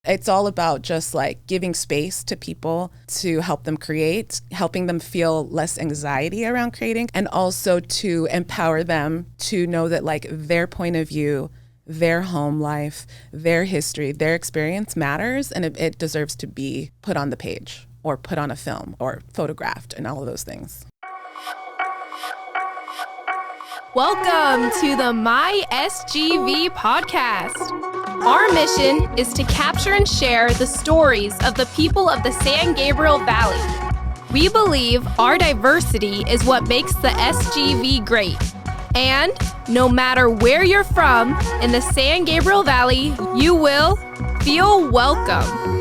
It's all about just like giving space to people to help them create, helping them feel less anxiety around creating, and also to empower them to know that like their point of view, their home life, their history, their experience matters, and it deserves to be put on the page or put on a film or photographed and all of those things. Welcome to the My SGV podcast. Our mission is to capture and share the stories of the people of the San Gabriel Valley. We believe our diversity is what makes the SGV great. And no matter where you're from in the San Gabriel Valley, you will feel welcome.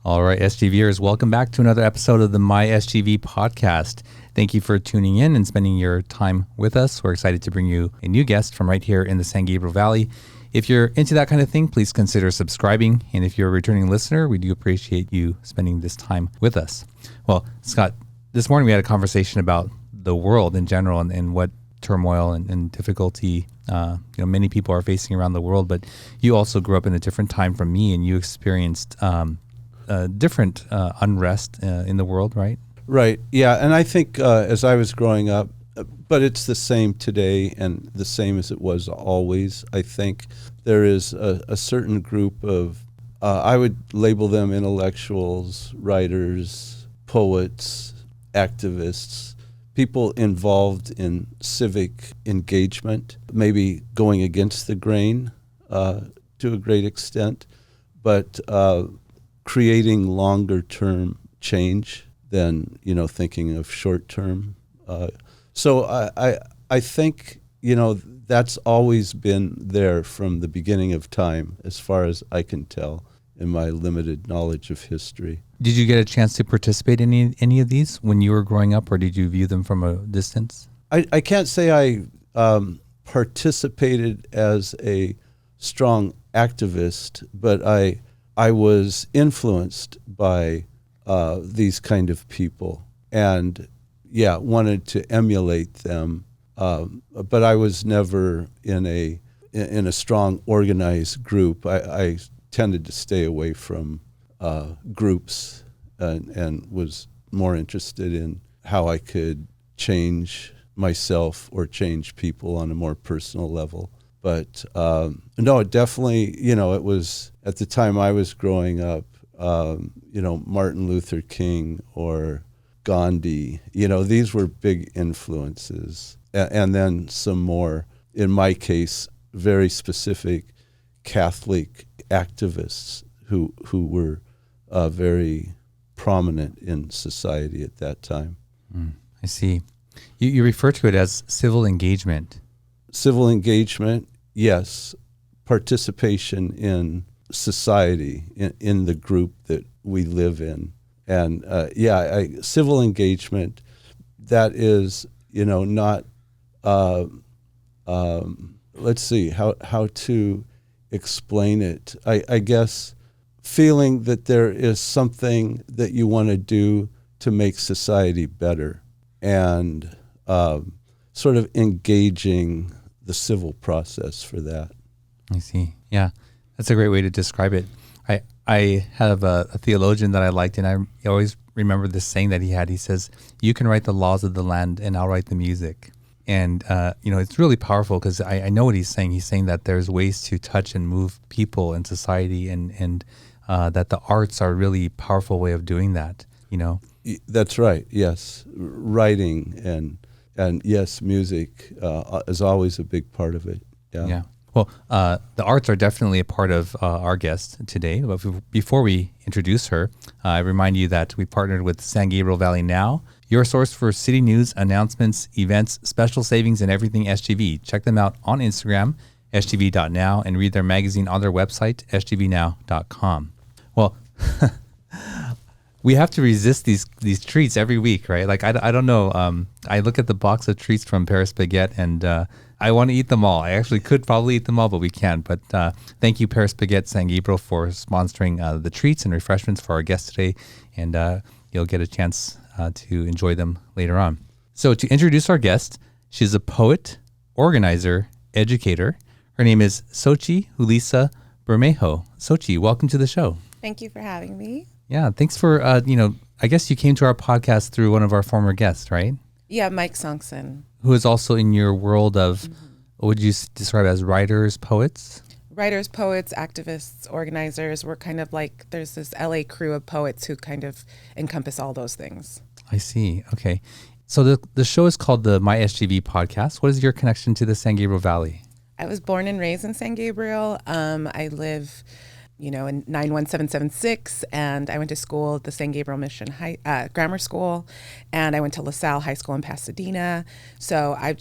All right, SGVers, welcome back to another episode of the My SGV podcast. Thank you for tuning in and spending your time with us. We're excited to bring you a new guest from right here in the San Gabriel Valley. If you're into that kind of thing, please consider subscribing. And if you're a returning listener, we do appreciate you spending this time with us. Well, Scott, this morning we had a conversation about the world in general and what turmoil and difficulty many people are facing around the world. But you also grew up in a different time from me, and you experienced different unrest in the world, right? Right. Yeah. And I think as I was growing up, but it's the same today and the same as it was always, I think there is a certain group of, I would label them intellectuals, writers, poets, activists, people involved in civic engagement, maybe going against the grain to a great extent, but creating longer term change than, thinking of short term. So I think, that's always been there from the beginning of time, as far as I can tell in my limited knowledge of history. Did you get a chance to participate in any of these when you were growing up, or did you view them from a distance? I can't say I participated as a strong activist, but I was influenced by these kind of people and, wanted to emulate them. But I was never in a strong organized group. I tended to stay away from groups and was more interested in how I could change myself or change people on a more personal level. But no, it definitely, it was at the time I was growing up, Martin Luther King or Gandhi, these were big influences. And then some more, in my case, very specific Catholic activists who were very prominent in society at that time. I see. You refer to it as civil engagement. Civil engagement, yes. Participation in society, in the group that we live in. And civil engagement, that is, not, let's see, how to explain it. I guess feeling that there is something that you want to do to make society better and sort of engaging the civil process for that. I see. Yeah, that's a great way to describe it. I have a theologian that I liked, and I always remember this saying that he had. He says, "You can write the laws of the land, and I'll write the music." And it's really powerful because I know what he's saying. He's saying that there's ways to touch and move people in society, and that the arts are a really powerful way of doing that. That's right. Yes, writing and yes, music is always a big part of it. Yeah. Well, the arts are definitely a part of our guest today. But before we introduce her, I remind you that we partnered with San Gabriel Valley Now, your source for city news, announcements, events, special savings, and everything SGV. Check them out on Instagram, sgv.now, and read their magazine on their website, sgvnow.com. Well, we have to resist these treats every week, right? Like, I don't know. I look at the box of treats from Paris Baguette, and I want to eat them all. I actually could probably eat them all, but we can't. But thank you, Paris Baguette San Gabriel, for sponsoring the treats and refreshments for our guest today. And you'll get a chance to enjoy them later on. So to introduce our guest, she's a poet, organizer, educator. Her name is Xochitl-Julisa Bermejo. Xochi, welcome to the show. Thank you for having me. Yeah, thanks for, I guess you came to our podcast through one of our former guests, right? Yeah, Mike Songson. Who is also in your world of, what would you describe as writers, poets? Writers, poets, activists, organizers. We're kind of like, there's this LA crew of poets who kind of encompass all those things. I see. Okay. So the show is called the My SGV podcast. What is your connection to the San Gabriel Valley? I was born and raised in San Gabriel. I live, in 91776, and I went to school at the San Gabriel Mission Grammar School, and I went to LaSalle High School in Pasadena. So I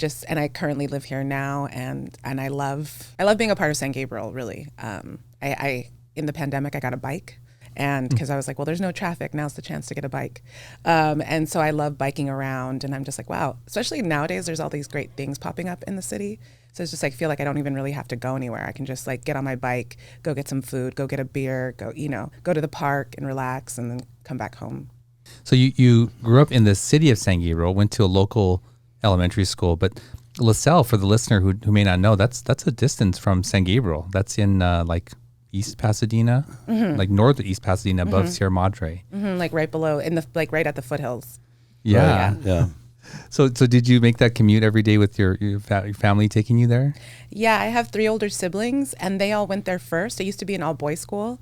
currently live here now, and I love being a part of San Gabriel, really. I in the pandemic, I got a bike. And because I was like, well, there's no traffic. Now's the chance to get a bike. And so I love biking around. And I'm just like, wow, especially nowadays, there's all these great things popping up in the city. So it's just like, feel like I don't even really have to go anywhere. I can just like get on my bike, go get some food, go get a beer, go to the park and relax and then come back home. So you grew up in the city of San Gabriel, went to a local elementary school, but LaSalle, for the listener who may not know, that's a distance from San Gabriel. That's in East Pasadena, like north of East Pasadena, above Sierra Madre, like right below, right at the foothills. Yeah, Right. Yeah. So did you make that commute every day with your family taking you there? Yeah, I have 3 older siblings, and they all went there first. It used to be an all-boys school,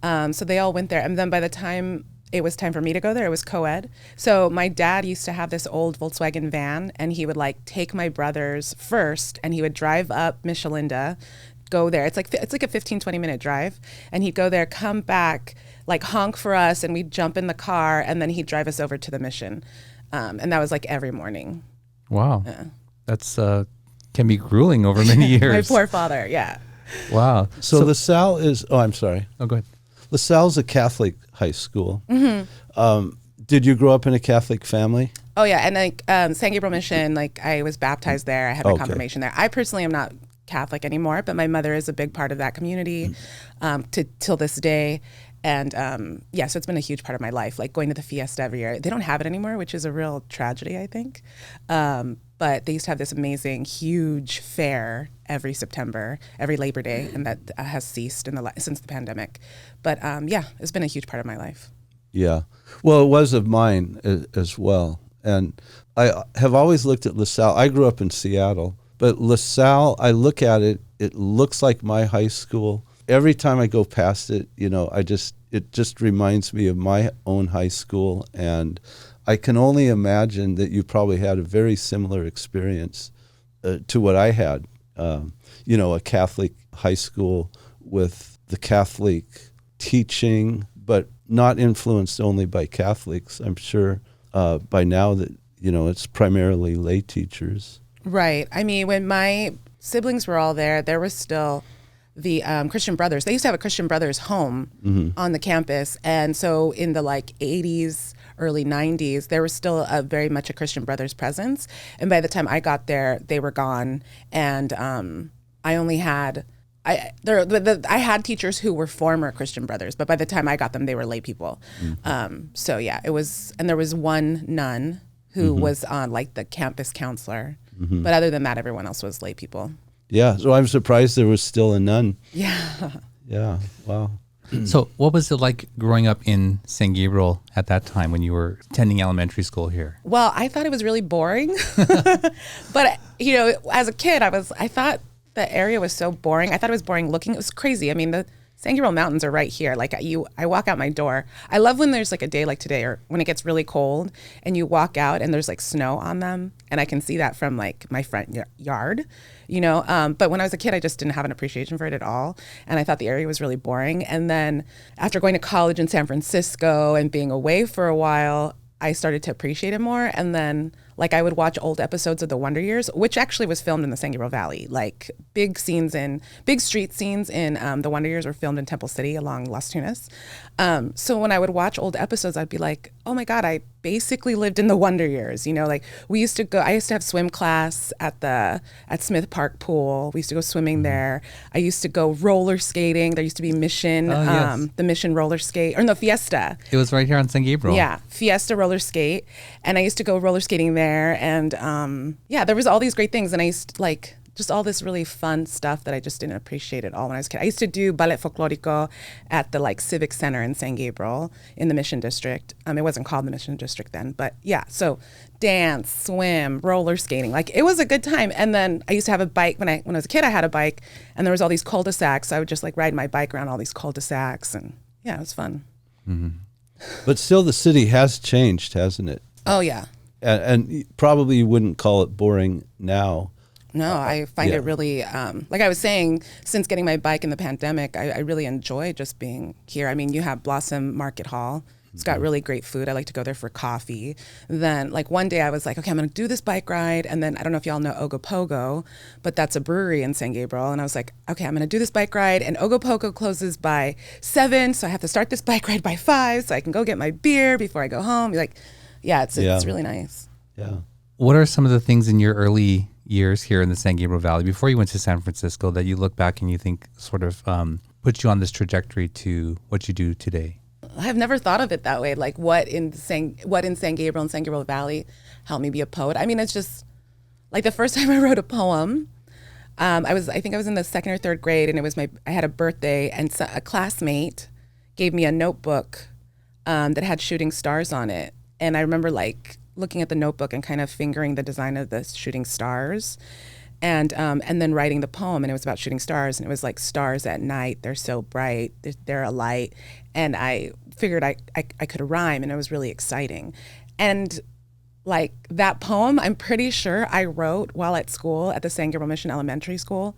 so they all went there. And then by the time it was time for me to go there, it was co-ed. So my dad used to have this old Volkswagen van, and he would like take my brothers first, and he would drive up Michelinda, go there. It's like a 15-20 minute drive, and he'd go there, come back, like honk for us, and we'd jump in the car, and then he'd drive us over to the mission. And that was like every morning. Wow. Yeah. That's can be grueling over many years. My poor father, yeah. Wow. So LaSalle is, I'm sorry. Oh, go ahead. LaSalle's a Catholic high school. Did you grow up in a Catholic family? Oh yeah, and like San Gabriel Mission, like I was baptized there. I had my confirmation there. I personally am not Catholic anymore, but my mother is a big part of that community till this day. And so it's been a huge part of my life, like going to the fiesta every year. They don't have it anymore, which is a real tragedy, I think. But they used to have this amazing, huge fair every September, every Labor Day, and that has ceased since the pandemic. But it's been a huge part of my life. Yeah. Well, it was of mine as well. And I have always looked at LaSalle. I grew up in Seattle, but LaSalle, I look at it, it looks like my high school. Every time I go past it, it just reminds me of my own high school. And I can only imagine that you probably had a very similar experience to what I had. A Catholic high school with the Catholic teaching, but not influenced only by Catholics. I'm sure by now that, it's primarily lay teachers. Right. I mean, when my siblings were all there was still the Christian Brothers. They used to have a Christian Brothers home on the campus. And so in the 80s, early 90s, there was still very much a Christian Brothers presence. And by the time I got there, they were gone. And I only had... I had teachers who were former Christian Brothers, but by the time I got them, they were lay people. It was, and there was one nun who was on the campus counselor. But other than that, everyone else was lay people. Yeah, so I'm surprised there was still a nun. Yeah. Yeah, wow. So what was it like growing up in San Gabriel at that time when you were attending elementary school here? Well, I thought it was really boring. But, as a kid, I thought the area was so boring. I thought it was boring looking. It was crazy. I mean, the San Gabriel Mountains are right here. I walk out my door. I love when there's a day like today or when it gets really cold and you walk out and there's snow on them. And I can see that from my front yard, But when I was a kid, I just didn't have an appreciation for it at all. And I thought the area was really boring. And then after going to college in San Francisco and being away for a while, I started to appreciate it more. And then I would watch old episodes of The Wonder Years, which actually was filmed in the San Gabriel Valley. Big street scenes in The Wonder Years were filmed in Temple City along Las Tunas. So when I would watch old episodes, I'd be like, oh my God, I basically lived in The Wonder Years. We used to go, I used to have swim class at Smith Park Pool. We used to go swimming there. I used to go roller skating. There used to be Mission, the Mission roller skate, or no, Fiesta. It was right here on San Gabriel. Yeah, Fiesta roller skate. And I used to go roller skating there. And there was all these great things. And I used to just all this really fun stuff that I just didn't appreciate at all when I was a kid. I used to do ballet folklorico at the like Civic Center in San Gabriel in the Mission District. It wasn't called the Mission District then, but yeah. So dance, swim, roller skating, like it was a good time. And then I used to have a bike when I was a kid. I had a bike, and there was all these cul-de-sacs. So I would just like ride my bike around all these cul-de-sacs, and yeah, it was fun. Mm-hmm. But still, the city has changed, hasn't it? Oh yeah. And probably you wouldn't call it boring now. No, I find it really, like I was saying, since getting my bike in the pandemic, I really enjoy just being here. I mean, you have Blossom Market Hall. It's got really great food. I like to go there for coffee. Then, like one day I was like, okay, I'm going to do this bike ride. And then I don't know if y'all know Ogopogo, but that's a brewery in San Gabriel. And I was like, okay, I'm going to do this bike ride. And Ogopogo closes by 7. So I have to start this bike ride by 5 so I can go get my beer before I go home. Like, yeah, it's really nice. Yeah. What are some of the things in your early years here in the San Gabriel Valley before you went to San Francisco that you look back and you think sort of put you on this trajectory to what you do today? I've never thought of it that way. Like what in San Gabriel and San Gabriel Valley helped me be a poet. I mean, it's just like the first time I wrote a poem, I think I was in the 2nd or 3rd grade, and it was I had a birthday, and a classmate gave me a notebook that had shooting stars on it. And I remember like looking at the notebook and kind of fingering the design of the shooting stars, and then writing the poem. And it was about shooting stars, and it was like stars at night. They're so bright. They're a light. And I figured I could rhyme, and it was really exciting. And like that poem, I'm pretty sure I wrote while at school at the San Gabriel Mission Elementary School.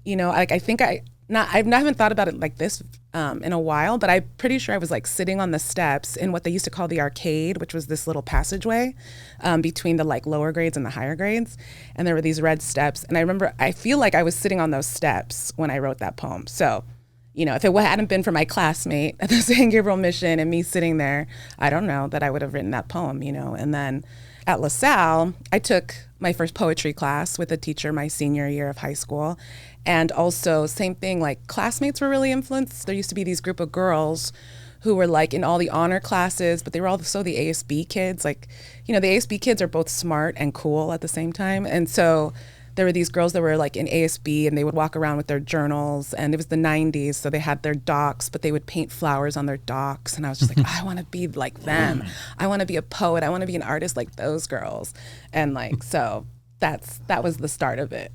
You know, like I think I haven't thought about it like this in a while, but I'm pretty sure I was like sitting on the steps in what they used to call the arcade, which was this little passageway between the like lower grades and the higher grades. And there were these red steps. And I feel like I was sitting on those steps when I wrote that poem. So, you know, if it hadn't been for my classmate at the San Gabriel Mission and me sitting there, I don't know that I would have written that poem, you know. And then at LaSalle, I took my first poetry class with a teacher my senior year of high school. And also, same thing, like classmates were really influenced. There used to be these group of girls who were like in all the honor classes, but they were also the ASB kids. Like, you know, the ASB kids are both smart and cool at the same time. And so there were these girls that were like in ASB, and they would walk around with their journals, and it was the 90s, so they had their docs, but they would paint flowers on their docs. And I was just like, I want to be like them. I want to be a poet. I want to be an artist like those girls. And like, so that was the start of it.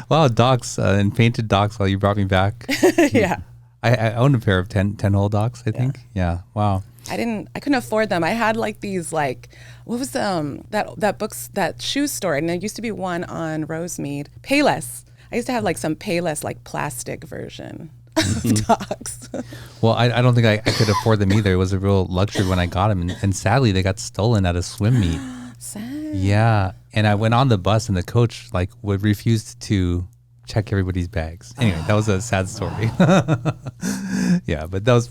Wow, docs and painted docs while you brought me back. Yeah. I owned a pair of 10-hole docs, I think. Yeah. Wow. I couldn't afford them. I had like these like, what was that shoe store, and there used to be one on Rosemead, Payless. I used to have like some Payless like plastic version of docs. Well, I don't think I could afford them either. It was a real luxury when I got them, and sadly they got stolen at a swim meet. Sad. Yeah, and I went on the bus, and the coach like would refuse to check everybody's bags. Anyway, that was a sad story. Yeah, but that was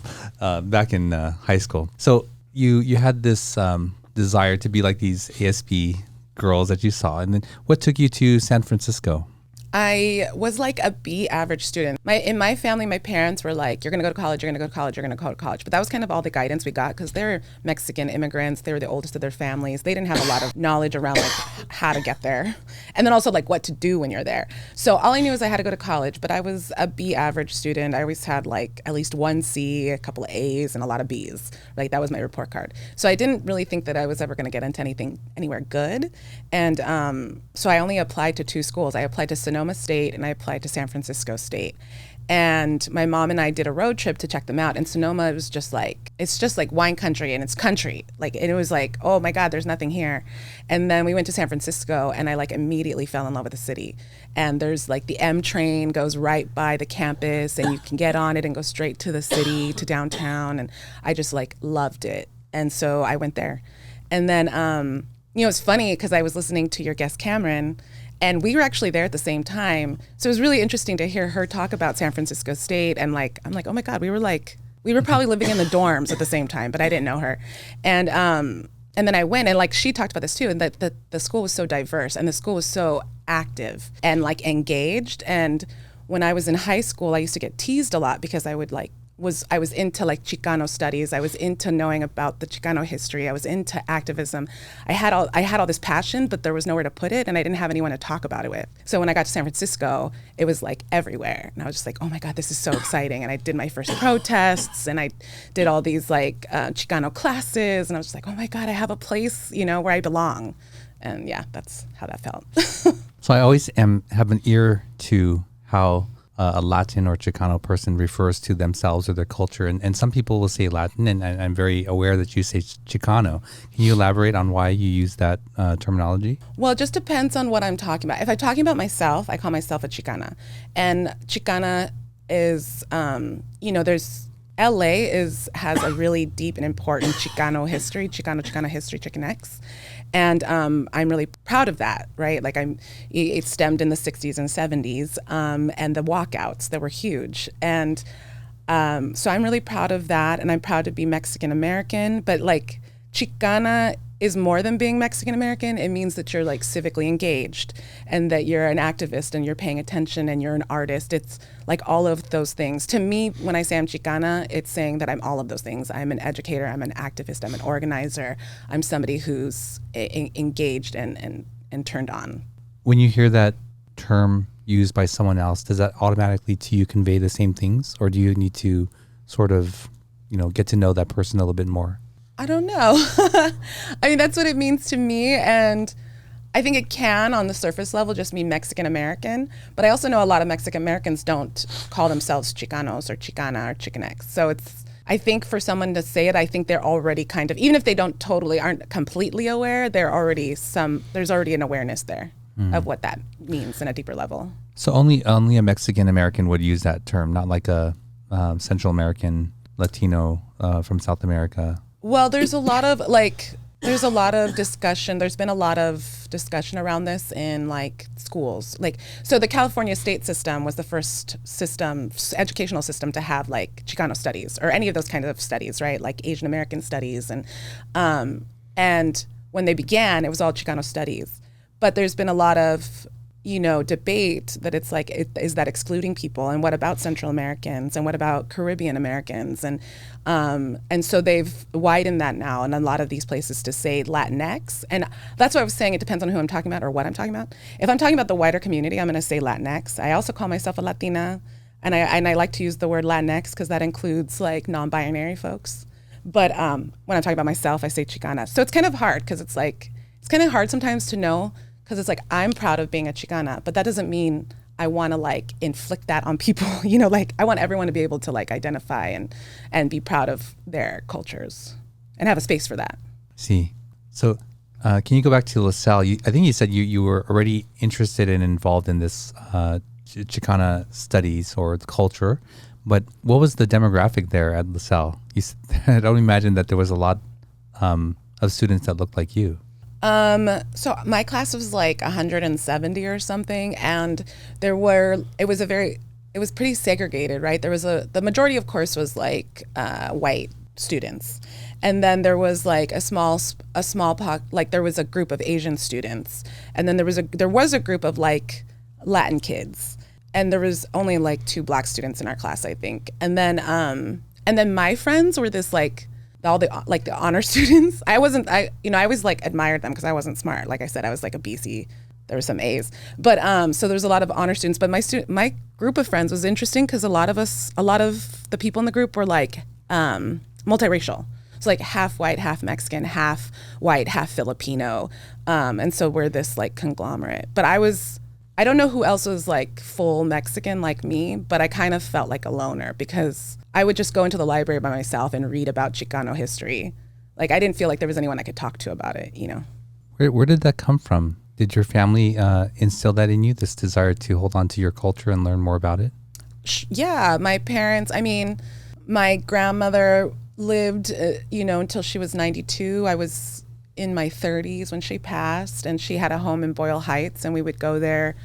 back in high school. So you had this desire to be like these ASB girls that you saw, and then what took you to San Francisco? I was like a B average student. In my family, my parents were like, you're going to go to college, you're going to go to college, you're going to go to college. But that was kind of all the guidance we got, because they're Mexican immigrants. They were the oldest of their families. They didn't have a lot of knowledge around like how to get there. And then also like what to do when you're there. So all I knew is I had to go to college, but I was a B average student. I always had like at least 1 C, a couple of A's, and a lot of B's. Like that was my report card. So I didn't really think that I was ever going to get into anywhere good. And so I only applied to 2 schools. I applied to Sonoma State, and I applied to San Francisco State. And my mom and I did a road trip to check them out. And Sonoma was just like, it's just like wine country, and it's country. Like, and it was like, oh my God, there's nothing here. And then we went to San Francisco, and I like immediately fell in love with the city. And there's like the M train goes right by the campus, and you can get on it and go straight to the city, to downtown. And I just like loved it. And so I went there. And then, you know, it's funny because I was listening to your guest, Cameron, and we were actually there at the same time. So it was really interesting to hear her talk about San Francisco State. And like, I'm like, oh my God, we were probably living in the dorms at the same time, but I didn't know her. And then I went, and like she talked about this too, and that the school was so diverse, and the school was so active and like engaged. And when I was in high school, I used to get teased a lot because I would like I was into like Chicano studies. I was into knowing about the Chicano history. I was into activism. I had all this passion, but there was nowhere to put it, and I didn't have anyone to talk about it with. So when I got to San Francisco, it was like everywhere, and I was just like, oh my God, this is so exciting. And I did my first protests, and I did all these like Chicano classes, and I was just like, oh my God, I have a place, where I belong. And yeah, that's how that felt. So I always have an ear to how a Latin or Chicano person refers to themselves or their culture. And some people will say Latin, and I'm very aware that you say Chicano. Can you elaborate on why you use that terminology? Well, it just depends on what I'm talking about. If I'm talking about myself, I call myself a Chicana. And Chicana is, there's LA has a really deep and important Chicano history, Chicana history, Chicanx. And I'm really proud of that, right? Like it stemmed in the 60s and 70s, and the walkouts that were huge. And so I'm really proud of that, and I'm proud to be Mexican American. But like Chicana is more than being Mexican American. It means that you're like civically engaged, and that you're an activist, and you're paying attention, and you're an artist. It's like all of those things. To me, when I say I'm Chicana, it's saying that I'm all of those things. I'm an educator, I'm an activist, I'm an organizer, I'm somebody who's engaged and turned on. When you hear that term used by someone else, does that automatically to you convey the same things, or do you need to sort of, get to know that person a little bit more? I don't know. I mean, that's what it means to me. And I think it can, on the surface level, just mean Mexican American. But I also know a lot of Mexican Americans don't call themselves Chicanos or Chicana or Chicanx. So I think for someone to say it, I think they're already kind of, even if they aren't completely aware, there's already an awareness there of what that means in a deeper level. So only a Mexican American would use that term, not like a Central American Latino from South America. Well, there's a lot of discussion. There's been a lot of discussion around this in like schools. Like, so the California state system was the first educational system to have like Chicano studies or any of those kinds of studies, right? Like Asian American studies. And when they began, it was all Chicano studies. But there's been a lot of debate that it's like, is that excluding people? And what about Central Americans? And what about Caribbean Americans? And so they've widened that now in a lot of these places to say Latinx. And that's what I was saying. It depends on who I'm talking about or what I'm talking about. If I'm talking about the wider community, I'm going to say Latinx. I also call myself a Latina. And I like to use the word Latinx because that includes like non-binary folks. But when I'm talking about myself, I say Chicana. So it's kind of hard because it's kind of hard sometimes to know. Because it's like, I'm proud of being a Chicana, but that doesn't mean I want to like inflict that on people. Like I want everyone to be able to like identify and be proud of their cultures and have a space for that. See. So can you go back to LaSalle? I think you said you were already interested and involved in this Chicana studies or the culture, but what was the demographic there at LaSalle? I don't imagine that there was a lot of students that looked like you. So my class was like 170 or something, and it was pretty segregated, right? The majority, of course, was like white students, and then there was like a small like there was a group of Asian students, and then there was a group of like Latin kids, and there was only like 2 Black students in our class, I think, and then my friends were this like. All the honor students. I always like admired them because I wasn't smart. Like I said, I was like a BC. There were some A's, but so there's a lot of honor students. But my group of friends was interesting because a lot of the people in the group were like multiracial. So like half white, half Mexican, half white, half Filipino, and so we're this like conglomerate. But I don't know who else was like full Mexican like me, but I kind of felt like a loner because I would just go into the library by myself and read about Chicano history. Like I didn't feel like there was anyone I could talk to about it, Where did that come from? Did your family instill that in you, this desire to hold on to your culture and learn more about it? Yeah, my parents, my grandmother lived, until she was 92. I was in my 30s when she passed, and she had a home in Boyle Heights, and we would go there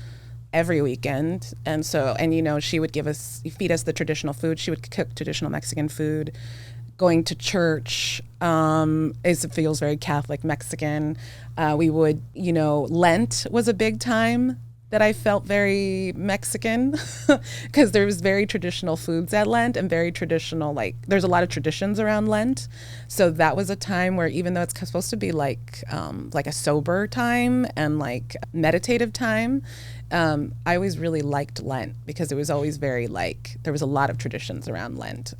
every weekend. And so, she would feed us the traditional food. She would cook traditional Mexican food. Going to church, it feels very Catholic Mexican. We would, Lent was a big time that I felt very Mexican because there was very traditional foods at Lent and very traditional, like there's a lot of traditions around Lent. So that was a time where even though it's supposed to be like a sober time and like meditative time, I always really liked Lent because it was always very like, there was a lot of traditions around Lent.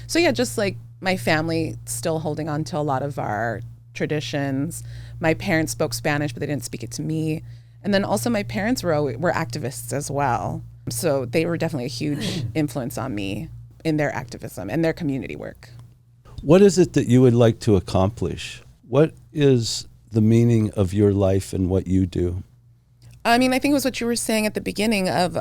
So yeah, just like my family still holding on to a lot of our traditions. My parents spoke Spanish, but they didn't speak it to me. And then also my parents were activists as well. So they were definitely a huge influence on me in their activism and their community work. What is it that you would like to accomplish? What is the meaning of your life and what you do? I mean, I think it was what you were saying at the beginning of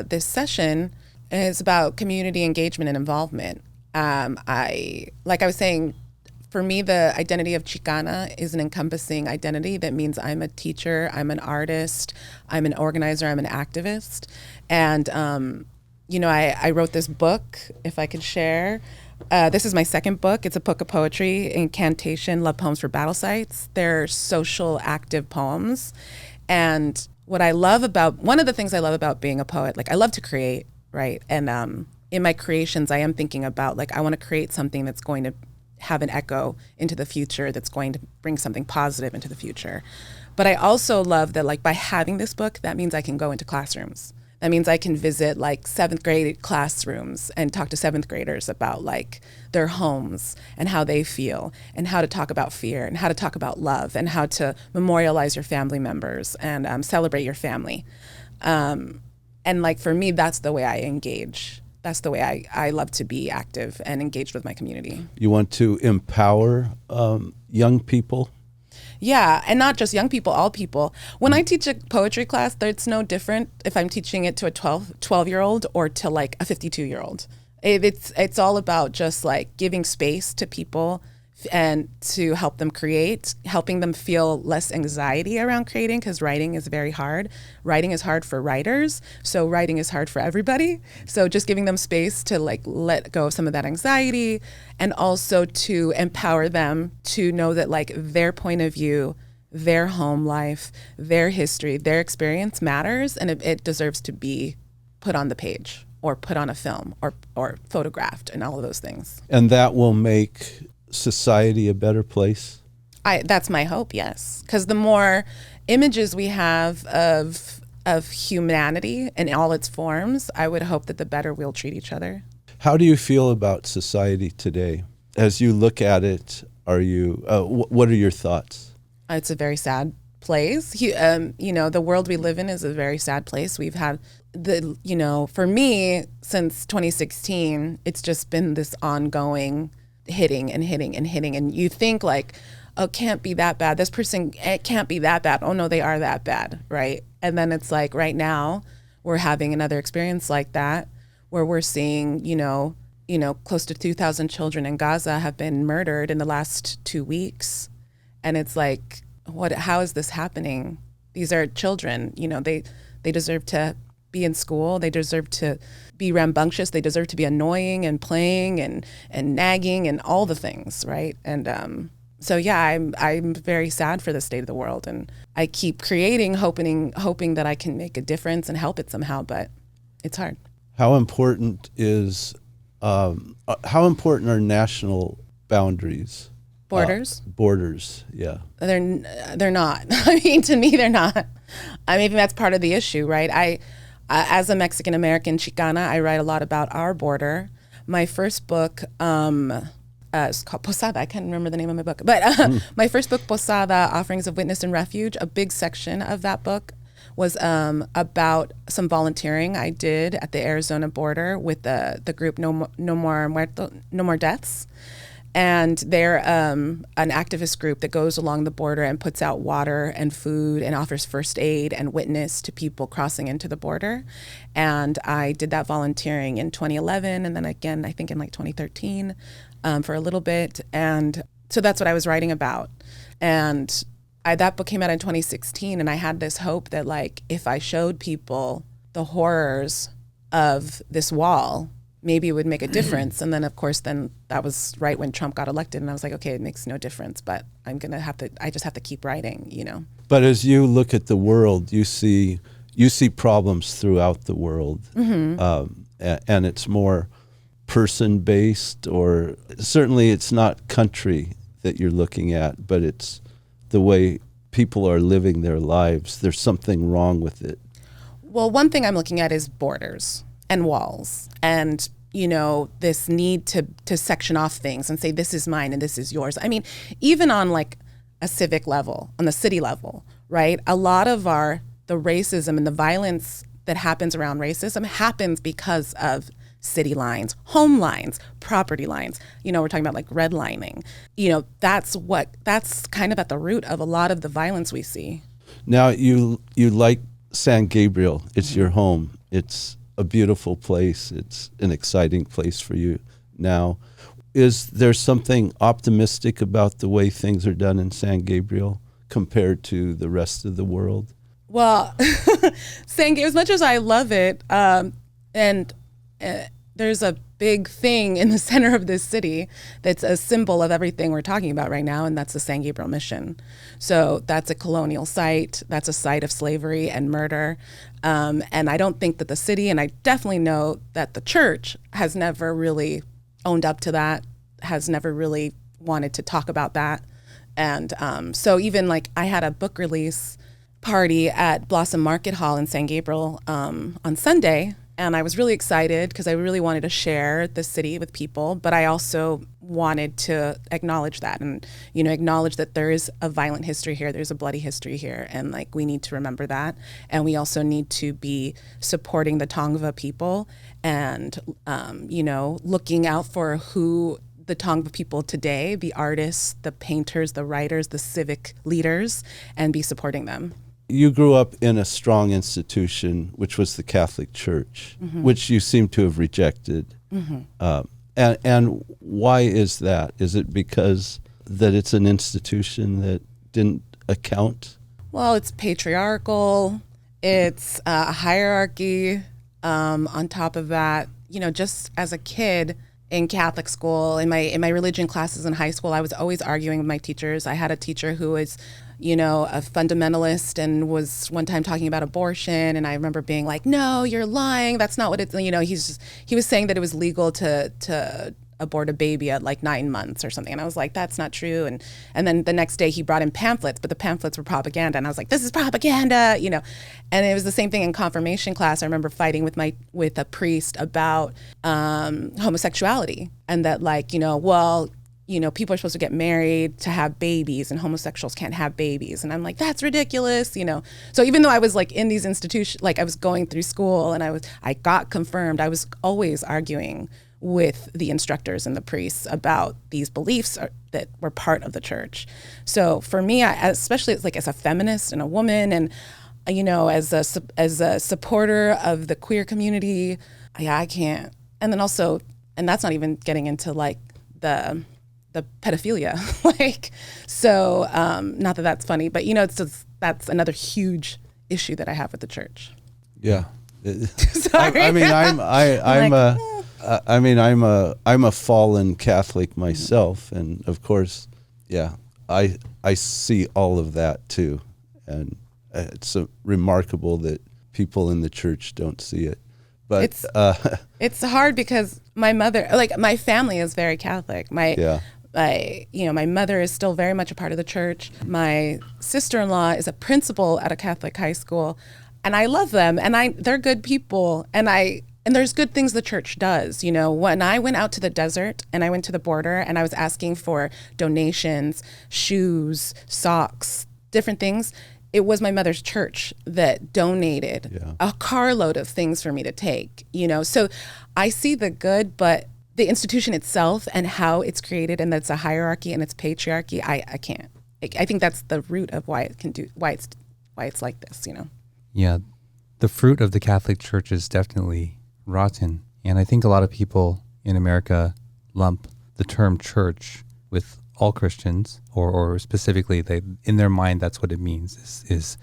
this session is about community engagement and involvement. I was saying, for me, the identity of Chicana is an encompassing identity that means I'm a teacher, I'm an artist, I'm an organizer, I'm an activist. And, I wrote this book, if I could share. This is my second book. It's a book of poetry, Incantation, Love Poems for Battle Sites. They're social, active poems. And one of the things I love about being a poet, like I love to create, right? And in my creations, I am thinking about, like, I want to create something that's going to have an echo into the future, that's going to bring something positive into the future. But I also love that, like, by having this book, that means I can go into classrooms. That means I can visit like 7th grade classrooms and talk to 7th graders about like their homes and how they feel and how to talk about fear and how to talk about love and how to memorialize your family members and celebrate your family. And like for me, that's the way I engage. That's the way I love to be active and engaged with my community. You want to empower young people? Yeah, and not just young people, all people. When I teach a poetry class, it's no different if I'm teaching it to a 12-year-old or to like a 52-year-old. It's all about just like giving space to people and to help them create, helping them feel less anxiety around creating, because writing is very hard. Writing is hard for writers, so writing is hard for everybody. So just giving them space to like let go of some of that anxiety and also to empower them to know that like their point of view, their home life, their history, their experience matters, and it deserves to be put on the page or put on a film or photographed and all of those things. And that will make society a better place? That's my hope, yes. Because the more images we have of humanity in all its forms, I would hope that the better we'll treat each other. How do you feel about society today? As you look at it, what are your thoughts? It's a very sad place. The world we live in is a very sad place. We've had for me, since 2016, it's just been this ongoing hitting and hitting and hitting, and you think like, oh, it can't be that bad. This person, it can't be that bad. Oh no, they are that bad, right? And then it's like right now we're having another experience like that where we're seeing, close to 2,000 children in Gaza have been murdered in the last 2 weeks, and it's like, how is this happening? These are children, they deserve to be in school. They deserve to be rambunctious. They deserve to be annoying and playing and nagging and all the things, right? And so yeah, I'm very sad for the state of the world, and I keep creating, hoping that I can make a difference and help it somehow, but it's hard. How important are national boundaries? Borders? Borders, yeah. They're not. I mean, to me, they're not. I mean, that's part of the issue, right? As a Mexican American Chicana, I write a lot about our border. My first book is called Posada. I can't remember the name of my book, but my first book, Posada, Offerings of Witness and Refuge, a big section of that book was about some volunteering I did at the Arizona border with the group No More Deaths. And they're an activist group that goes along the border and puts out water and food and offers first aid and witness to people crossing into the border. And I did that volunteering in 2011 and then again, I think in like 2013 for a little bit. And so that's what I was writing about. And that book came out in 2016, and I had this hope that like if I showed people the horrors of this wall, maybe it would make a difference. And then, of course, then that was right when Trump got elected. And I was like, okay, it makes no difference, but I just have to keep writing, you know. But as you look at the world, you see problems throughout the world. And it's more person-based, or certainly it's not country that you're looking at, but it's the way people are living their lives. There's something wrong with it. Well, one thing I'm looking at is borders and walls and, you know, this need to section off things and say, this is mine and this is yours. I mean, even on like a civic level, on the city level, right? A lot of the racism and the violence that happens around racism happens because of city lines, home lines, property lines. You know, we're talking about like redlining. You know, that's kind of at the root of a lot of the violence we see. Now, you like San Gabriel. It's your home. It's a beautiful place. It's an exciting place for you now. Is there something optimistic about the way things are done in San Gabriel compared to the rest of the world? Well, San Gabriel, as much as I love it, there's a big thing in the center of this city that's a symbol of everything we're talking about right now, and that's the San Gabriel Mission. So that's a colonial site. That's a site of slavery and murder. And I don't think that the city, and I definitely know that the church has never really owned up to that, has never really wanted to talk about that. And so even like I had a book release party at Blossom Market Hall in San Gabriel on Sunday. And I was really excited because I really wanted to share the city with people, but I also wanted to acknowledge that and, you know, acknowledge that there is a violent history here. There's a bloody history here. And like, we need to remember that. And we also need to be supporting the Tongva people and, you know, looking out for who the Tongva people today, the artists, the painters, the writers, the civic leaders, and be supporting them. You grew up in a strong institution, which was the Catholic Church, which you seem to have rejected. And why is that? Is it because that it's an institution that didn't account? Well, it's patriarchal. It's a hierarchy. On top of that, you know, just as a kid in Catholic school, in my religion classes in high school, I was always arguing with my teachers. I had a teacher who was, you know, a fundamentalist and was one time talking about abortion. And I remember being like, no, you're lying. That's not what it's, you know, he was saying that it was legal to abort a baby at like 9 months or something. And I was like, that's not true. And then the next day he brought in pamphlets, but the pamphlets were propaganda. And I was like, this is propaganda, you know. And it was the same thing in confirmation class. I remember fighting with a priest about homosexuality and that, like, you know, well, you know, people are supposed to get married to have babies and homosexuals can't have babies. And I'm like, that's ridiculous, you know. So even though I was like in these institutions, like I was going through school and I got confirmed, I was always arguing with the instructors and the priests about these beliefs that were part of the church. So for me, especially like as a feminist and a woman and, you know, as a supporter of the queer community, I can't. And then also, and that's not even getting into like the pedophilia, like, so not that that's funny, but you know, it's just, that's another huge issue that I have with the church. Yeah. Sorry. I'm a fallen Catholic myself, and of course, yeah, I see all of that too, and it's remarkable that people in the church don't see it. But it's hard because my mother, like my family is very Catholic. My mother is still very much a part of the church. My sister-in-law is a principal at a Catholic high school, and I love them, and they're good people, and there's good things the church does. You know, when I went out to the desert and I went to the border and I was asking for donations, shoes, socks, different things, it was my mother's church that donated a carload of things for me to take, you know. So I see the good, but the institution itself and how it's created, and that's a hierarchy and it's patriarchy, I can't. I think that's the root of why it's like this, you know. Yeah, the fruit of the Catholic Church is definitely rotten. And I think a lot of people in America lump the term church with all Christians, or specifically, in their mind, that's what it means, is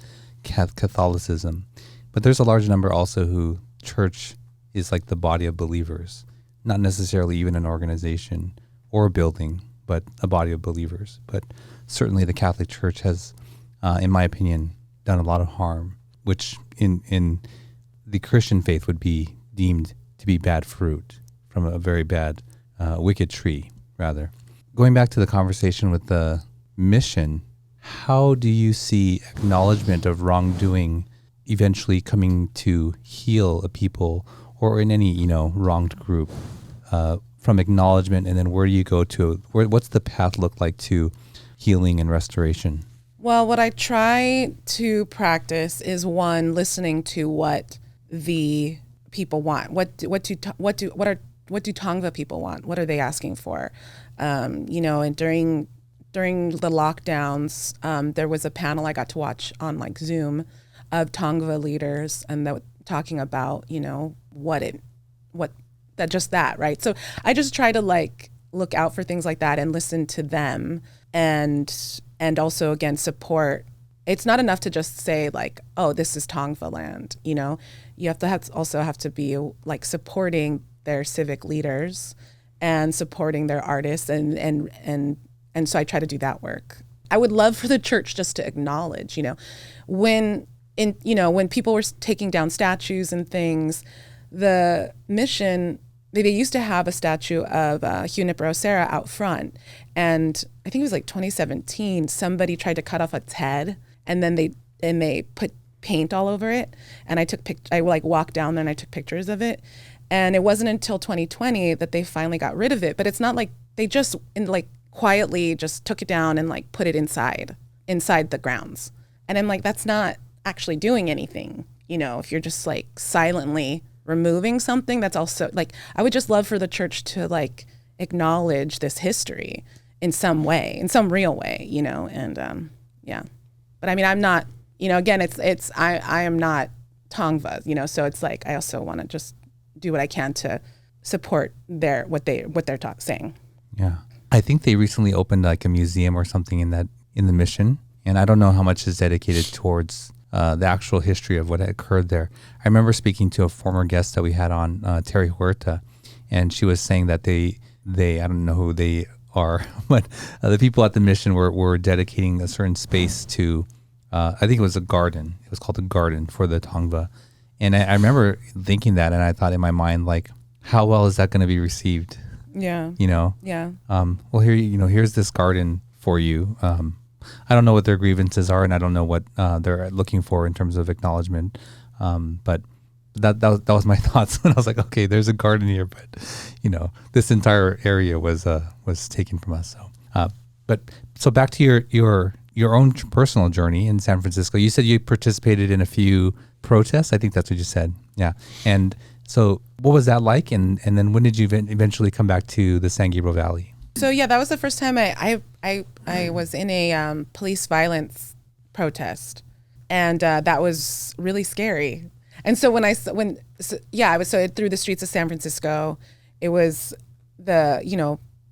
Catholicism. But there's a large number also who church is like the body of believers, not necessarily even an organization or a building, but a body of believers. But certainly the Catholic Church has, in my opinion, done a lot of harm, which in the Christian faith would be deemed to be bad fruit from a very bad, wicked tree, rather. Going back to the conversation with the mission, how do you see acknowledgement of wrongdoing eventually coming to heal a people or in any, wronged group, from acknowledgement, and then where do you go to, what's the path look like to healing and restoration? Well, what I try to practice is one, listening to what the people want. What do Tongva people want? What are they asking for? And during the lockdowns, there was a panel I got to watch on like Zoom of Tongva leaders, and they were talking about right? So I just try to like look out for things like that and listen to them, and also again support. It's not enough to just say like, oh, this is Tongva land. You have to be like supporting their civic leaders and supporting their artists, and so I try to do that work. I would love for the church just to acknowledge, when people were taking down statues and things, the mission, they used to have a statue of Junipero Serra out front, and I think it was like 2017. Somebody tried to cut off its head, and then they put paint all over it. And I walked down there and I took pictures of it. And it wasn't until 2020 that they finally got rid of it. But it's not like they just quietly just took it down and like put it inside the grounds. And I'm like, that's not actually doing anything. If you're just like silently removing something, that's also like, I would just love for the church to like acknowledge this history in some way, in some real way, and yeah. But I mean, I'm not, again, I am not Tongva, so it's like, I also want to just do what I can to support what they're saying. Yeah. I think they recently opened like a museum or something in the mission. And I don't know how much is dedicated towards the actual history of what had occurred there. I remember speaking to a former guest that we had on, Terry Huerta, and she was saying that they I don't know who they are, but the people at the mission were dedicating a certain space to, I think it was a garden. It was called a garden for the Tongva. And I remember thinking that, and I thought in my mind, like, how well is that going to be received? Yeah. Yeah. Well, here's this garden for you. I don't know what their grievances are, and I don't know what they're looking for in terms of acknowledgement. But that was my thoughts when I was like, okay, there's a garden here, but this entire area was taken from us. So back to your own personal journey in San Francisco. You said you participated in a few protests. I think that's what you said. Yeah. And so what was that like? And then when did you eventually come back to the San Gabriel Valley? So yeah, that was the first time I was in a police violence protest, and that was really scary. And so I was through the streets of San Francisco. It was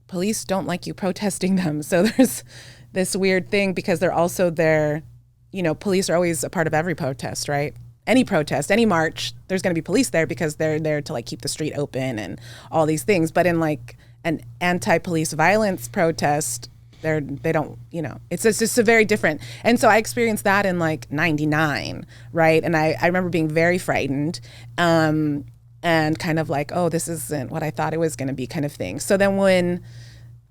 police don't like you protesting them. So there's this weird thing because they're also there. Police are always a part of every protest, right? Any protest, any march, there's going to be police there because they're there to like keep the street open and all these things. But in like an anti-police violence protest, they don't, it's just a very different. And so I experienced that in like 99, right? And I remember being very frightened and kind of like, oh, this isn't what I thought it was going to be kind of thing. So then when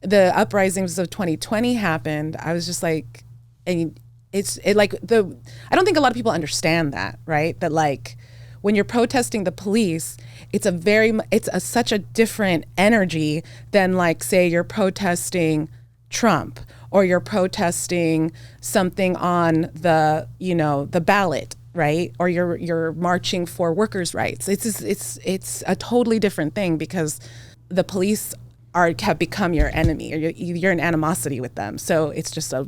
the uprisings of 2020 happened, I was just like, I don't think a lot of people understand that, right? That like when you're protesting the police, it's such a different energy than like, say you're protesting Trump or you're protesting something on the ballot, right? Or you're marching for workers' rights. It's a totally different thing because the police have become your enemy, or you're in animosity with them. So it's just a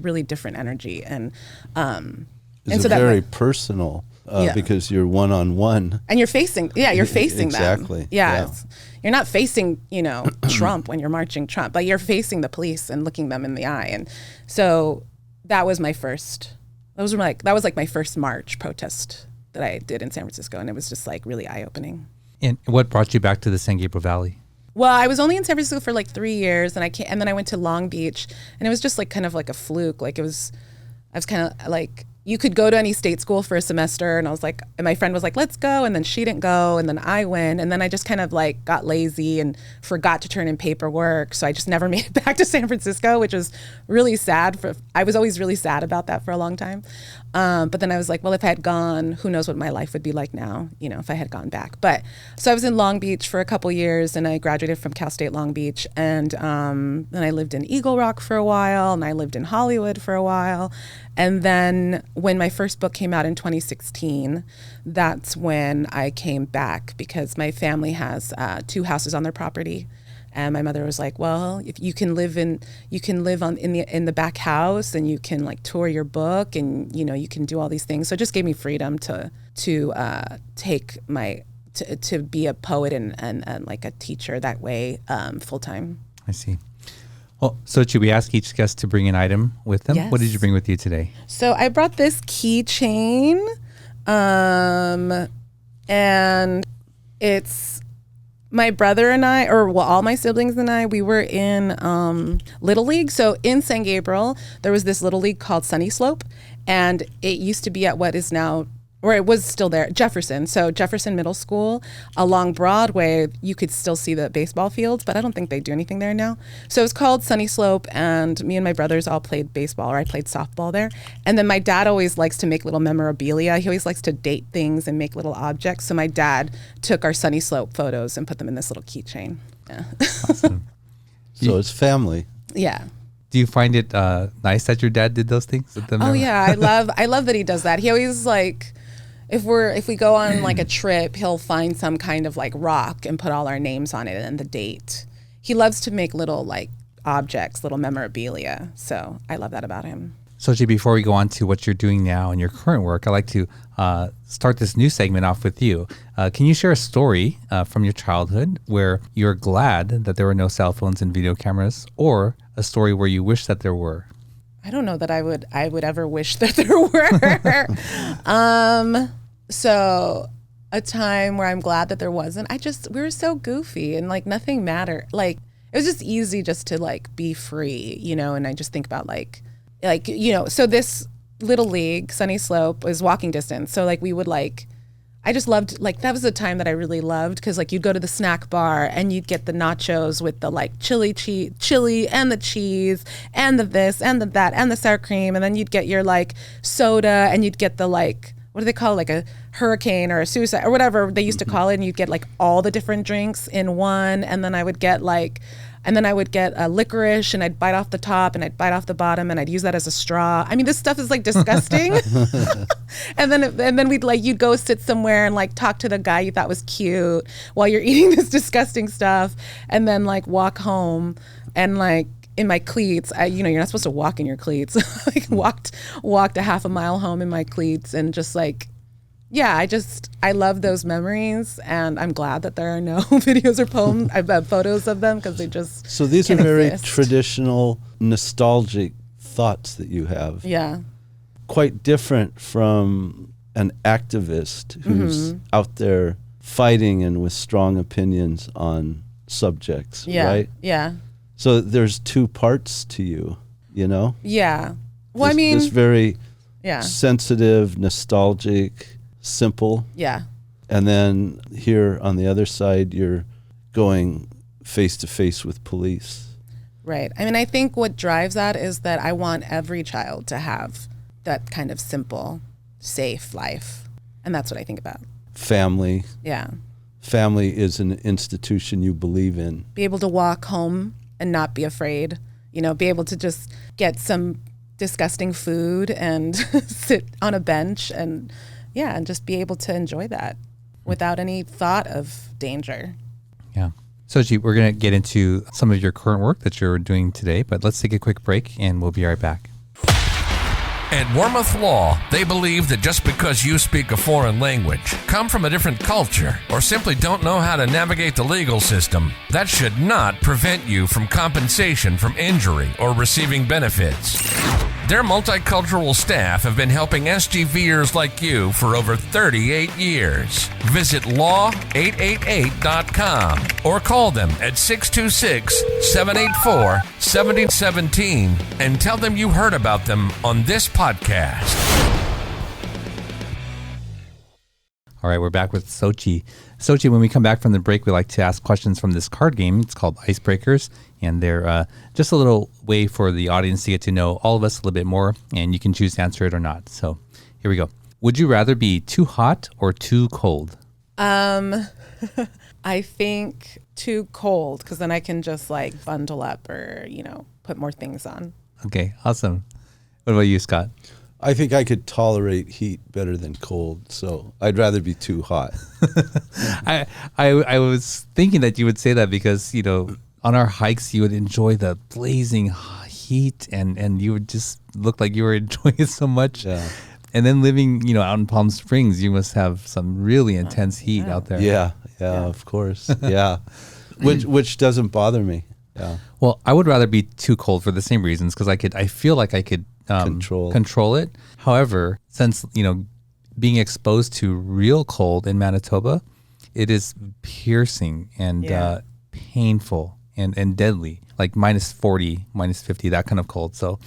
really different energy, and it's very personal because you're one-on-one, and you're facing them. Exactly. Yeah. You're not facing Trump when you're marching Trump, but you're facing the police and looking them in the eye. And so that was my first march protest that I did in San Francisco, and it was just like really eye-opening. And what brought you back to the San Gabriel Valley? Well, I was only in San Francisco for like 3 years, and then I went to Long Beach, and it was just like kind of like a fluke. Like I was kind of like, you could go to any state school for a semester, and I was like, and my friend was like, let's go, and then she didn't go, and then I went, and then I just kind of like got lazy and forgot to turn in paperwork, so I just never made it back to San Francisco, which was really sad. I was always really sad about that for a long time. But then I was like, well, if I had gone, who knows what my life would be like now, if I had gone back. But so I was in Long Beach for a couple years, and I graduated from Cal State Long Beach. And then I lived in Eagle Rock for a while, and I lived in Hollywood for a while. And then when my first book came out in 2016, that's when I came back, because my family has 2 houses on their property. And my mother was like, well, if you can live in the back house, and you can like tour your book, and you can do all these things. So it just gave me freedom to be a poet and like a teacher that way, full time. I see. Well, Xochitl, we ask each guest to bring an item with them. Yes. What did you bring with you today? So I brought this keychain, and it's my brother and I, all my siblings and I, we were in Little League. So in San Gabriel, there was this Little League called Sunny Slope, and it used to be at what is now, or it was still there, Jefferson. So Jefferson Middle School, along Broadway, you could still see the baseball fields, but I don't think they do anything there now. So it was called Sunny Slope, and me and my brothers all played baseball, or I played softball there. And then my dad always likes to make little memorabilia. He always likes to date things and make little objects. So my dad took our Sunny Slope photos and put them in this little keychain. Yeah. Awesome. So it's family. Yeah. Do you find it nice that your dad did those things? Oh yeah, I love that he does that. He always like, if we go on like a trip, he'll find some kind of like rock and put all our names on it and the date. He loves to make little like objects, little memorabilia. So I love that about him. Xochitl, before we go on to what you're doing now and your current work, I'd like to start this new segment off with you. Can you share a story from your childhood where you're glad that there were no cell phones and video cameras, or a story where you wish that there were? I don't know that I would ever wish that there were. So a time where I'm glad that there wasn't. We were so goofy, and like nothing mattered. Like it was just easy just to like be free, and I just think about so this Little League, Sunny Slope, was walking distance. So like we would I just loved, like, that was a time that I really loved, because like you'd go to the snack bar and you'd get the nachos with the like chili and the cheese and the this and the that and the sour cream, and then you'd get your like soda, and you'd get the like, what do they call it, like a hurricane or a suicide or whatever they used to call it, and you'd get like all the different drinks in one. And then I would get a licorice, and I'd bite off the top and I'd bite off the bottom, and I'd use that as a straw. I mean, this stuff is like disgusting. and then you'd go sit somewhere and like talk to the guy you thought was cute while you're eating this disgusting stuff, and then like walk home and like in my cleats. You're not supposed to walk in your cleats. Like walked a half a mile home in my cleats, and just like, yeah, I love those memories, and I'm glad that there are no videos or poems. I've had photos of them, because they just So these are very traditional, nostalgic thoughts that you have. Yeah. Quite different from an activist who's out there fighting and with strong opinions on subjects, right? Yeah. So there's 2 parts to you, Yeah. Well, this very yeah, sensitive, nostalgic, simple. Yeah. And then here on the other side, you're going face to face with police. Right. I mean, I think what drives that is that I want every child to have that kind of simple, safe life. And that's what I think about. Family. Yeah. Family is an institution you believe in. Be able to walk home and not be afraid, be able to just get some disgusting food and sit on a bench and just be able to enjoy that without any thought of danger. Yeah. Xochitl, we're going to get into some of your current work that you're doing today, but let's take a quick break and we'll be right back. At WarmuthLaw, they believe that just because you speak a foreign language, come from a different culture, or simply don't know how to navigate the legal system, that should not prevent you from compensation from injury or receiving benefits. Their multicultural staff have been helping SGVers like you for over 38 years. Visit law888.com or call them at 626-784-7017 and tell them you heard about them on this podcast. All right, we're back with Xochitl. Xochitl, when we come back from the break, we like to ask questions from this card game. It's called Icebreakers, and they're just a little way for the audience to get to know all of us a little bit more, and you can choose to answer it or not. So here we go. Would you rather be too hot or too cold? I think too cold, because then I can just like bundle up or, put more things on. Okay, awesome. What about you, Scott? I think I could tolerate heat better than cold, so I'd rather be too hot. I was thinking that you would say that because, on our hikes, you would enjoy the blazing heat and you would just look like you were enjoying it so much. Yeah. And then living, out in Palm Springs, you must have some really intense heat out there. Yeah, of course. Yeah. Which doesn't bother me. Yeah. Well, I would rather be too cold for the same reasons, because I feel like I could control it. However, since being exposed to real cold in Manitoba, it is piercing and painful and deadly, like minus 40, minus 50, that kind of cold. So,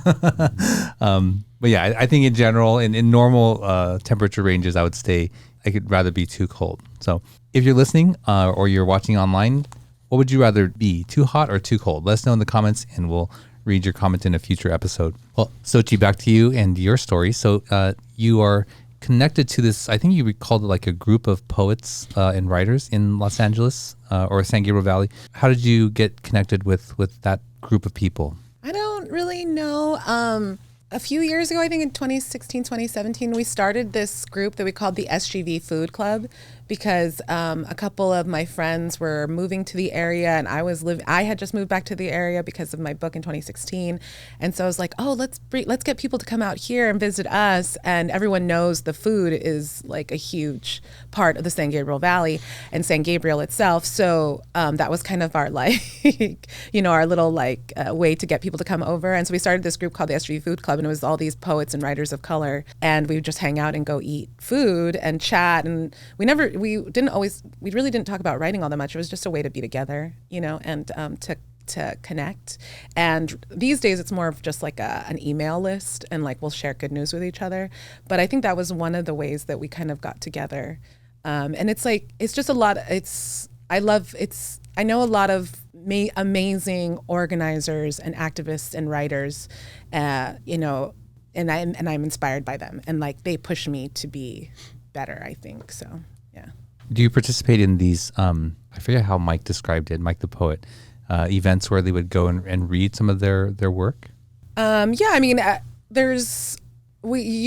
but yeah, I think in general, in normal temperature ranges, I would say I could rather be too cold. So if you're listening or you're watching online, what would you rather be, too hot or too cold? Let us know in the comments and we'll read your comment in a future episode. Well, Xochitl, back to you and your story. So you are connected to this, I think you called it like a group of poets and writers in Los Angeles or San Gabriel Valley. How did you get connected with that group of people? I don't really know. A few years ago, I think in 2016, 2017, we started this group that we called the SGV Food Club, because a couple of my friends were moving to the area, and I had just moved back to the area because of my book in 2016. And so I was like, oh, let's get people to come out here and visit us. And everyone knows the food is like a huge part of the San Gabriel Valley and San Gabriel itself. So that was kind of our our little way to get people to come over. And so we started this group called the SGV Food Club, and it was all these poets and writers of color. And we would just hang out and go eat food and chat. And we really didn't talk about writing all that much. It was just a way to be together, and to connect. And these days it's more of just like an email list, and we'll share good news with each other. But I think that was one of the ways that we kind of got together. And it's just a lot. I know a lot of amazing organizers and activists and writers, and I'm inspired by them, and they push me to be better, I think. So, yeah. Do you participate in these, I forget how Mike described it, Mike the poet, events where they would go and read some of their work? We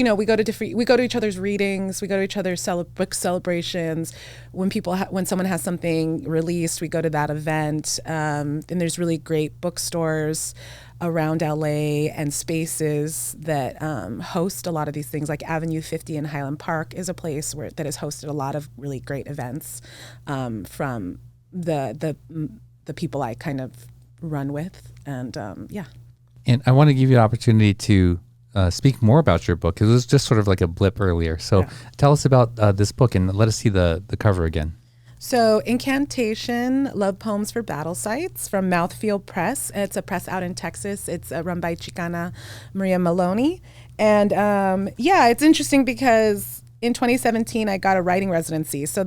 go to each other's readings, we go to each other's book celebrations. When someone has something released, we go to that event. And there's really great bookstores around LA and spaces that host a lot of these things. Like Avenue 50 in Highland Park is a place that has hosted a lot of really great events from the people I kind of run with, and And I want to give you an opportunity to speak more about your book. It was just sort of like a blip earlier. So tell us about this book and let us see the cover again. So Incantation, Love Poems for Battle Sites from Mouthfeel Press. It's a press out in Texas. It's run by Chicana Maria Maloney. And it's interesting because in 2017, I got a writing residency. So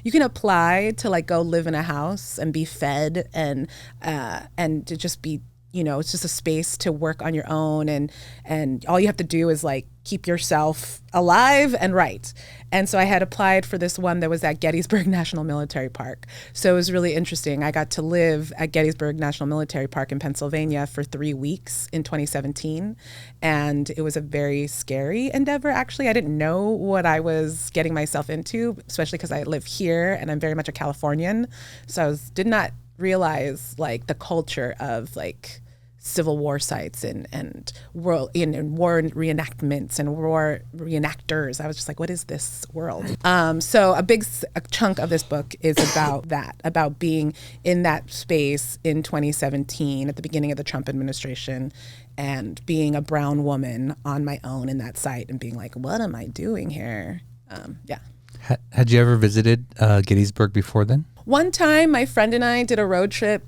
you can apply to go live in a house and be fed and to just be, it's just a space to work on your own. And all you have to do is keep yourself alive and write. And so I had applied for this one that was at Gettysburg National Military Park. So it was really interesting. I got to live at Gettysburg National Military Park in Pennsylvania for 3 weeks in 2017. And it was a very scary endeavor, actually. I didn't know what I was getting myself into, especially because I live here and I'm very much a Californian. So I did not realize the culture of Civil War sites and war reenactments and war reenactors. I was just like, what is this world? So a chunk of this book is about that, about being in that space in 2017 at the beginning of the Trump administration and being a brown woman on my own in that site and being like, what am I doing here? Yeah. Had you ever visited Gettysburg before then? One time, my friend and I did a road trip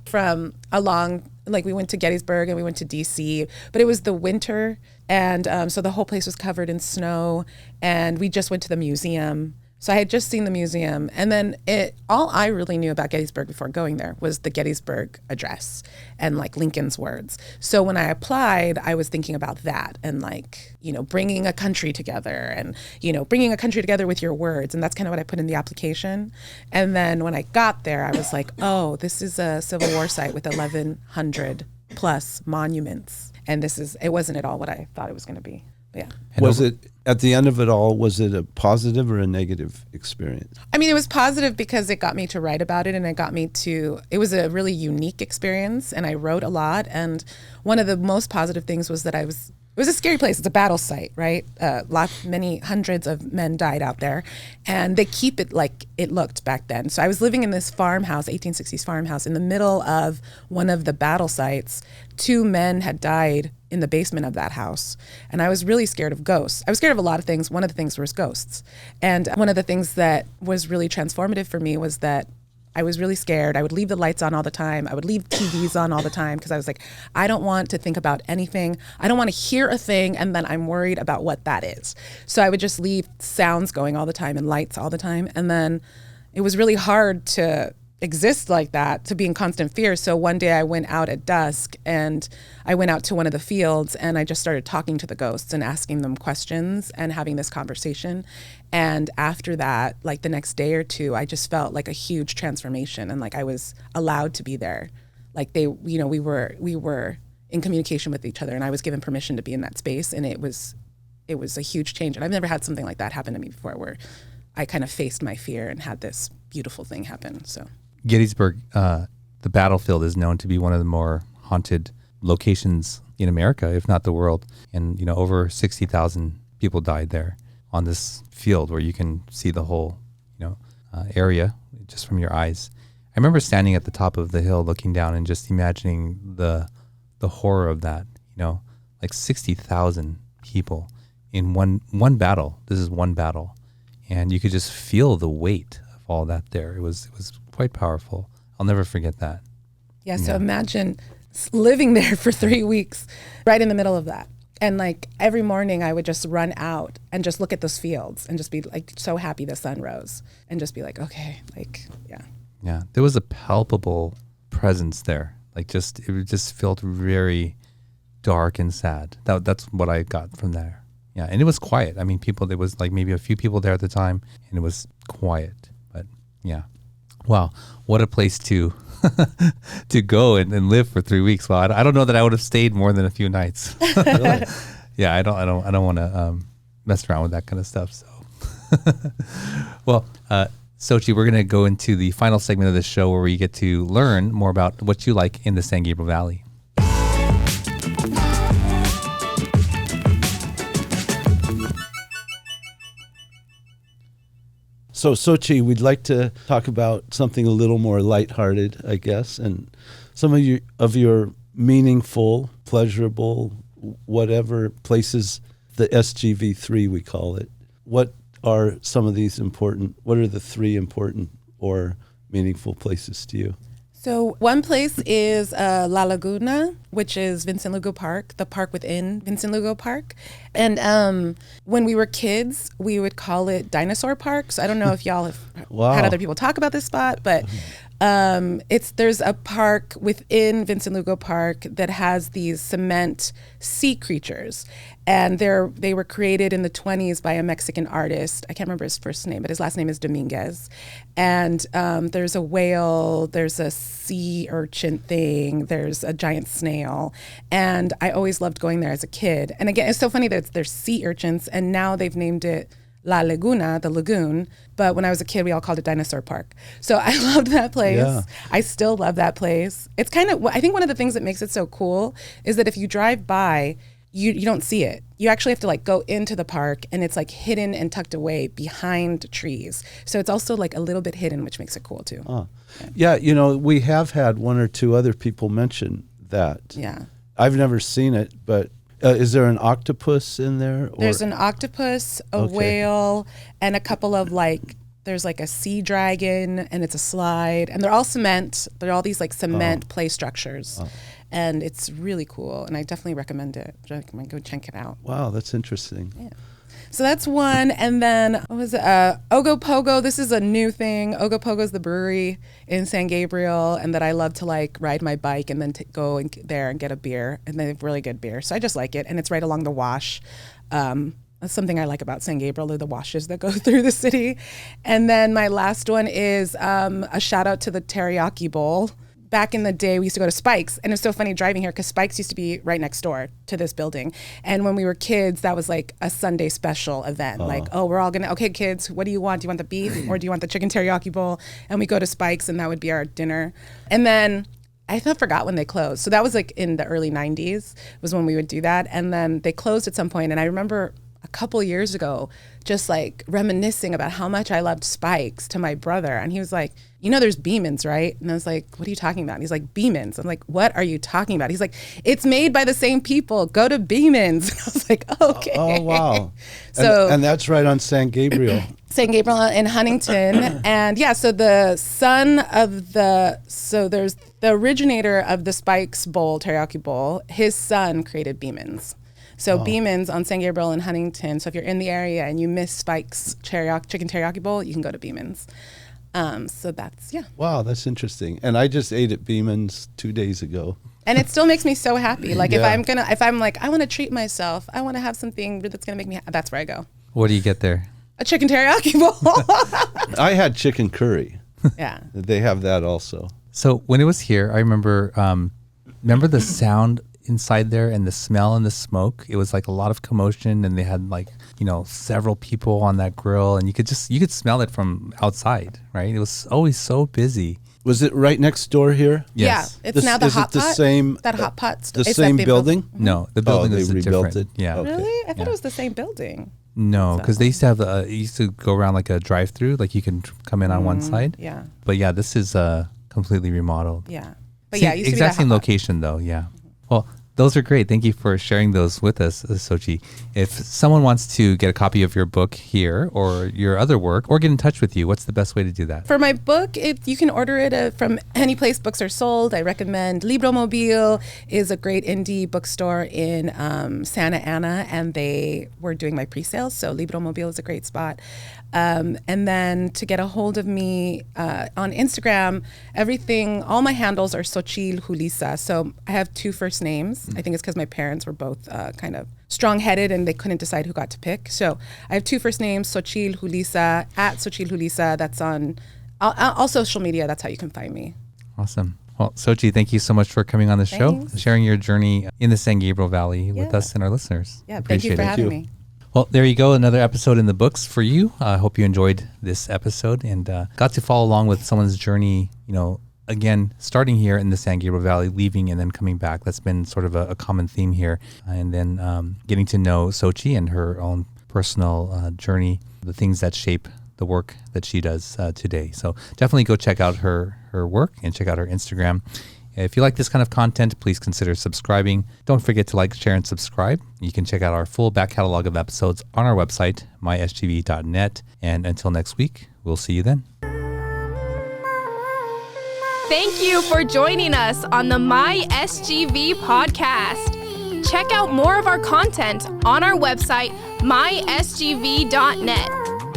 we went to Gettysburg and we went to DC, but it was the winter. And so the whole place was covered in snow, and we just went to the museum. So I had just seen the museum. And then all I really knew about Gettysburg before going there was the Gettysburg Address and like Lincoln's words. So when I applied, I was thinking about that and bringing a country together and, bringing a country together with your words. And that's kind of what I put in the application. And then when I got there, I was like, oh, this is a Civil War site with 1,100 plus monuments. And it wasn't at all what I thought it was going to be. Yeah. Was it, at the end of it all, was it a positive or a negative experience? I mean, it was positive because it got me to write about it, and it was a really unique experience, and I wrote a lot. And one of the most positive things was that it was a scary place. It's a battle site, right? Many hundreds of men died out there, and they keep it like it looked back then. So I was living in this farmhouse, 1860s farmhouse, in the middle of one of the battle sites. 2 men had died in the basement of that house, and I was really scared of ghosts. I was scared of a lot of things. One of the things was ghosts. And one of the things that was really transformative for me was that I was really scared. I would leave the lights on all the time. I would leave TVs on all the time because I was like, I don't want to think about anything. I don't want to hear a thing, and then I'm worried about what that is. So I would just leave sounds going all the time and lights all the time. And then it was really hard to exist like that, to be in constant fear. So one day I went out at dusk, and I went out to one of the fields, and I just started talking to the ghosts and asking them questions and having this conversation. And after that, like the next day or two, I just felt like a huge transformation, and like I was allowed to be there. Like we were in communication with each other, and I was given permission to be in that space, and it was a huge change. And I've never had something like that happen to me before, where I kind of faced my fear and had this beautiful thing happen. So Gettysburg, the battlefield, is known to be one of the more haunted locations in America, if not the world. And, over 60,000 people died there on this field where you can see the whole, area just from your eyes. I remember standing at the top of the hill looking down and just imagining the horror of that, like 60,000 people in one battle. This is one battle. And you could just feel the weight of all that there. It was quite powerful. I'll never forget that. Yeah, so imagine living there for 3 weeks, right in the middle of that. And like every morning I would just run out and just look at those fields and just be like so happy the sun rose and just be like, okay, like, yeah. Yeah, there was a palpable presence there. Like it just felt very dark and sad. That's what I got from there. Yeah, and it was quiet. I mean, there was like maybe a few people there at the time, and it was quiet. But yeah. Wow, what a place to to go and live for 3 weeks. Well, I don't know that I would have stayed more than a few nights. Really? Yeah, I don't want to mess around with that kind of stuff. So, well, Xochitl, we're going to go into the final segment of the show where we get to learn more about what you like in the San Gabriel Valley. So, Xochitl, we'd like to talk about something a little more lighthearted, I guess, and some of your meaningful, pleasurable, whatever places, the SGV3 we call it. What are some of these important? What are the 3 important or meaningful places to you? So one place is La Laguna, which is Vincent Lugo Park, the park within Vincent Lugo Park. And when we were kids, we would call it Dinosaur Park. So I don't know if y'all have had other people talk about this spot, but there's a park within Vincent Lugo Park that has these cement sea creatures. And they were created in the 1920s by a Mexican artist. I can't remember his first name, but his last name is Dominguez. And there's a whale, there's a sea urchin thing, there's a giant snail. And I always loved going there as a kid. And again, it's so funny that there's sea urchins, and now they've named it La Laguna, the lagoon. But when I was a kid, we all called it Dinosaur Park. So I loved that place. Yeah. I still love that place. It's kind of, I think one of the things that makes it so cool is that if you drive by, you don't see it. You actually have to like go into the park, and it's like hidden and tucked away behind trees. So it's also like a little bit hidden, which makes it cool too. Yeah, you know, we have had one or two other people mention that. Yeah. I've never seen it, but is there an octopus in there? Or? There's an octopus, a whale, and a couple of like, there's like a sea dragon, and it's a slide, and they're all cement. They're all these like cement play structures. And it's really cool, and I definitely recommend it. Go check it out. Wow, that's interesting. Yeah. So that's one. And then, what was it? Ogopogo. This is a new thing. Ogopogo's the brewery in San Gabriel, and that I love to like ride my bike and then go there and get a beer. And they have really good beer. So I just like it. And it's right along the wash. That's something I like about San Gabriel, are the washes that go through the city. And then my last one is a shout out to the Teriyaki Bowl. Back in the day, we used to go to Spike's, and it was so funny driving here because Spike's used to be right next door to this building. And when we were kids, that was like a Sunday special event. Like, oh, we're all gonna, okay, kids, what do you want? Do you want the beef or do you want the chicken teriyaki bowl? And we go to Spike's, and that would be our dinner. And then I forgot when they closed. So that was like in the early 90s was when we would do that. And then they closed at some point. And I remember a couple years ago, just like reminiscing about how much I loved Spike's to my brother. And he was like, you know, there's Beeman's, right? And I was like, what are you talking about? And he's like, Beeman's. I'm like, what are you talking about? He's like, it's made by the same people. Go to Beeman's. And I was like, okay. Oh, wow. So, and that's right on San Gabriel. San Gabriel in Huntington. And yeah, so the son of there's the originator of the Spike's Bowl, Teriyaki Bowl, his son created Beeman's. So Beeman's on San Gabriel in Huntington. So if you're in the area and you miss Spike's chicken teriyaki bowl, you can go to Beeman's. So that's, yeah. Wow, that's interesting. And I just ate at Beeman's 2 days ago. And it still makes me so happy. Like if I'm like, I want to treat myself, I want to have something that's going to make me happy, that's where I go. What do you get there? A chicken teriyaki bowl. I had chicken curry. Yeah. They have that also. So when it was here, I remember the sound inside there and the smell and the smoke. It was like a lot of commotion, and they had like, you know, several people on that grill, and you could smell it from outside, right? It was always so busy. Was it right next door here? Yes. Yeah, it's now the hot pot. Is it the same? That hot pot's the same building? No, the building is rebuilt different. it? Yeah. Okay. Really? I thought it was the same building. No, because they used to have it used to go around like a drive-through, like you can come in on one side. Yeah. But yeah, this is completely remodeled. Yeah. But yeah, it used to be exact that same hot pot. location though. Yeah. Well, those are great. Thank you for sharing those with us, Xochitl. If someone wants to get a copy of your book here or your other work or get in touch with you, what's the best way to do that? For my book, you can order it from any place books are sold. I recommend Libromobile is a great indie bookstore in Santa Ana, and they were doing my pre-sales, so Libromobile is a great spot. And then to get a hold of me on Instagram, all my handles are Xochitl-Julisa. So I have two first names. I think it's because my parents were both kind of strong-headed and they couldn't decide who got to pick. So I have two first names, Xochitl-Julisa, at Xochitl-Julisa. That's on all social media. That's how you can find me. Awesome. Well, Xochitl, thank you so much for coming on the show, sharing your journey in the San Gabriel Valley with us and our listeners. Yeah, thank you for having me. Well, there you go. Another episode in the books for you. I hope you enjoyed this episode and got to follow along with someone's journey, you know, again, starting here in the San Gabriel Valley, leaving and then coming back. That's been sort of a common theme here. And then getting to know Xochitl and her own personal journey, the things that shape the work that she does today. So definitely go check out her work and check out her Instagram. If you like this kind of content, please consider subscribing. Don't forget to like, share, and subscribe. You can check out our full back catalog of episodes on our website, mysgv.net. And until next week, we'll see you then. Thank you for joining us on the MySGV podcast. Check out more of our content on our website, mysgv.net.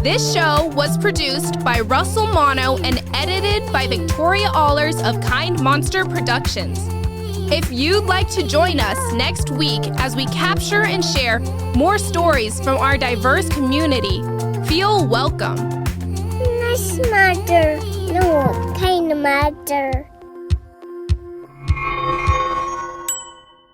This show was produced by Russell Mono and edited by Victoria Allers of Kind Monster Productions. If you'd like to join us next week as we capture and share more stories from our diverse community, feel welcome. Nice mother. No, kind mother.